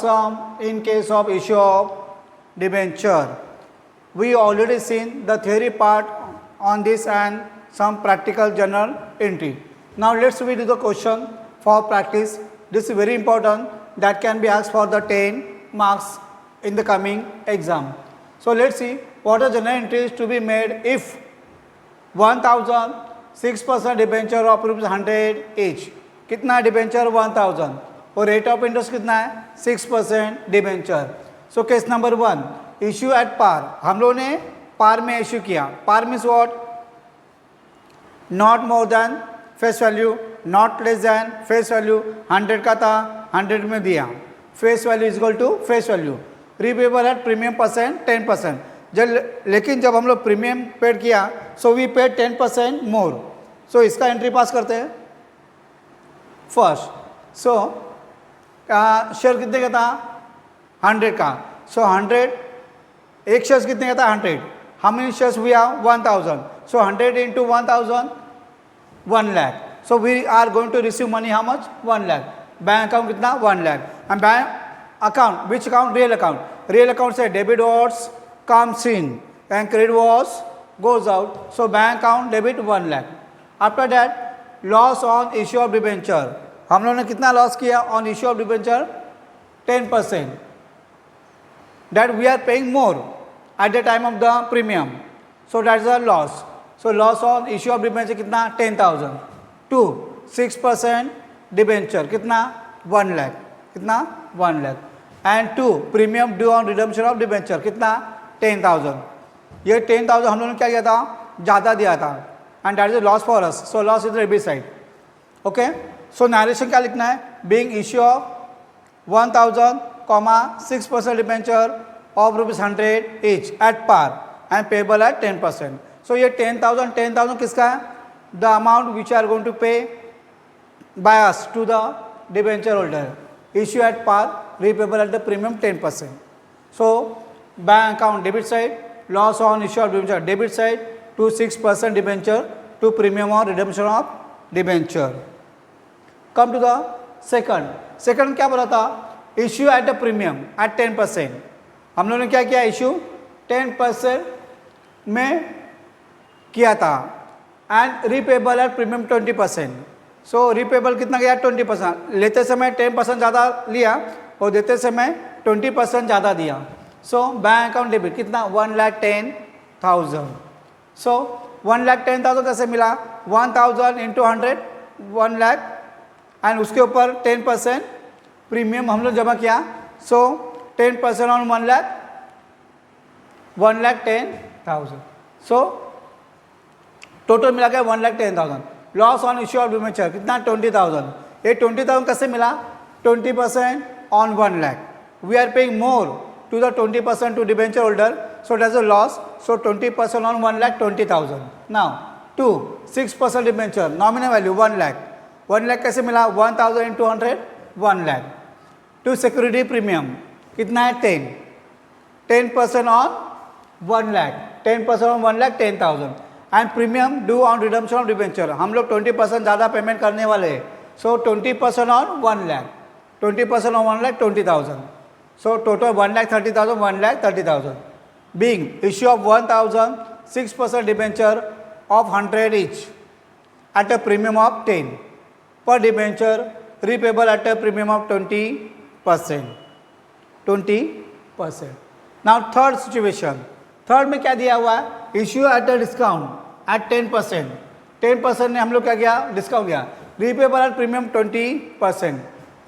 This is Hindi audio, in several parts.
In case of issue of debenture. We already seen the theory part on this and some practical journal entry. Now let's read the question for practice. This is very important that can be asked for the 10 marks in the coming exam. So let's see what are journal entries to be made if 1000 6% debenture of ₹100 each. कितना डिबेंचर 1000 और रेट ऑफ इंटरेस्ट कितना है 6% debenture. So case number 1 issue at par. हम लोगों ने पार में इश्यू किया. Par means what? Not more than face value, not less than face value. 100 का था 100 में दिया. Face value is equal to face value. Repayable at premium percent 10%. लेकिन जब हम लोग प्रीमियम पेड किया सो वी पेड 10% मोर. सो इसका एंट्री पास करते हैं फर्स्ट. सो शेयर कितने का था 100 का. सो 100 एक शेयर कितने का था 100. How many shares we have 1000. So 100 into 1000 1 lakh. So we are going to receive money how much 1 lakh. Bank account कितना 1 lakh. And bank account which account? Real account. Real account से debit what's comes in and credit was goes out. So bank account debit 1 lakh. After that loss on issue of debenture. हम लोगों ने कितना लॉस किया on issue of debenture? 10%. That we are paying more at the time of the premium. So that is a loss. So loss on issue of debenture कितना 10,000. 2 6% debenture कितना 1 lakh. कितना 1 lakh. And 2 premium due on redemption of debenture कितना 10,000. ये 10,000 हम लोगों ने क्या किया था ज़्यादा दिया था and that is loss for us. So loss is debit side. Okay. So narration क्या लिखना है? Being issue of 1000 6% debenture of ₹100 each at par and payable at 10%. So ये 10,000 किसका है? The amount which are going to pay by us to the debenture holder. Issue at par, repayable at the premium 10%. So bank account debit side, loss on issue of debenture debit side, to 6% debenture to premium और redemption of debenture. Come to the second क्या बोला था? Issue at the premium at 10%. हम लोगों ने क्या किया? इश्यू 10% में किया था and repayable at premium 20%. So repayable कितना गया 20%. लेते समय 10% ज़्यादा लिया और देते समय 20% ज़्यादा दिया. सो बैंक अकाउंट डेबिट कितना 1,10,000. सो 1,10,000 कैसे मिला? 1000 इंटू 100 1 लाख एंड उसके ऊपर 10% प्रीमियम हम लोग जमा किया. So 10% on 1 lakh 1,10,000. So total मिला के 1,10,000. Loss on issue of debenture कितना 20,000. ये 20,000 कैसे मिला? 20% on 1 lakh. We are paying more to the 20% to debenture holder, so that's a loss. So 20% on 1,20,000. Now 2 6% debenture nominal value 1 lakh. 1 lakh कैसे मिला? 1000 into 100 1 lakh. To security premium कितना है 10% on 1 lakh. 10% on 1 lakh 10,000. And premium due on redemption of debenture. हम लोग 20% ज़्यादा पेमेंट करने वाले हैं. So 20% on 1 lakh. 20% on 1 lakh 20,000. So total 1,30,000 1,30,000. Being issue of 1,000 6% debenture of 100 each at a premium of 10 per debenture, repayable at a premium of 20%. 20%. Now third situation. Third में क्या दिया हुआ है? Issue at a discount at 10%. 10% ने हम लोग क्या किया? डिस्काउंट दिया. repayable at premium 20%.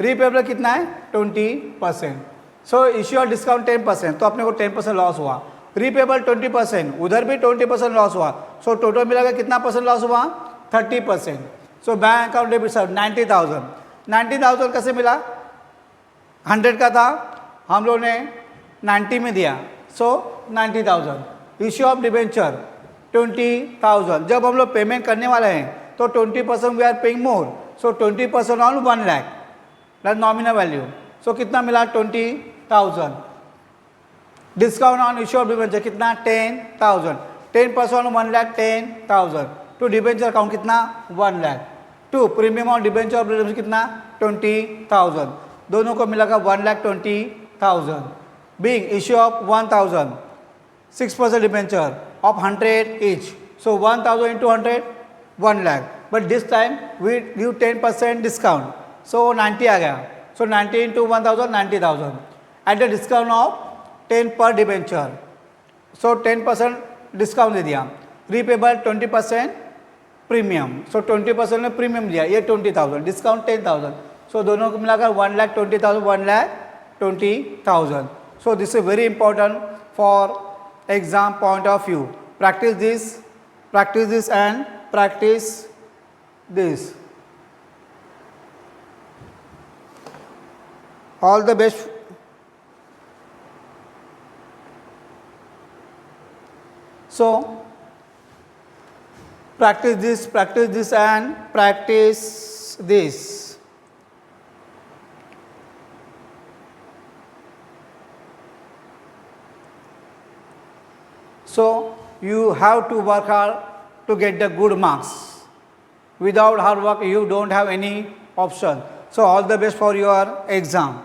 repayable कितना है 20%. So issue discount 10%. तो अपने को 10% लॉस हुआ. रीपेबल 20%, उधर भी 20% लॉस हुआ. सो टोटल मिलाकर कितना परसेंट लॉस हुआ? 30%. सो बैंक अकाउंट डेबिट साइड 90,000. 90,000 कैसे मिला? 100 का था हम लोग ने 90 में दिया. सो 90,000. Issue of debenture 20,000. जब हम लोग पेमेंट करने वाले हैं तो 20% we are paying more. So 20% on 1 lakh that nominal value. So कितना मिला 20,000. Discount on issue of debenture कितना 10,000. 10% ऑन 1,10,000. टू डिबेंचर अकाउंट कितना 1 lakh. To premium on debenture of debenture कितना 20,000. दोनों को मिलाकर 1,20,000 being issue of 1,000 6% debenture of 100 each. So 1,000 into 100 1 lakh. But this time we give 10% discount. So 90 आ गया. So 90 into 1,000 90,000 at the discount of 10 per debenture. So 10% discount दे दिया. Repayable 20% premium. सो 20% ने प्रीमियम दिया, ये 20,000 डिस्काउंट 10,000. सो दोनों को मिलाकर 1,20,000 1,20,000. So this is very important for exam point of view. Practice this and practice this. All the best. So practice this and practice this. So you have to work hard to get the good marks. Without hard work you don't have any option. So all the best for your exam.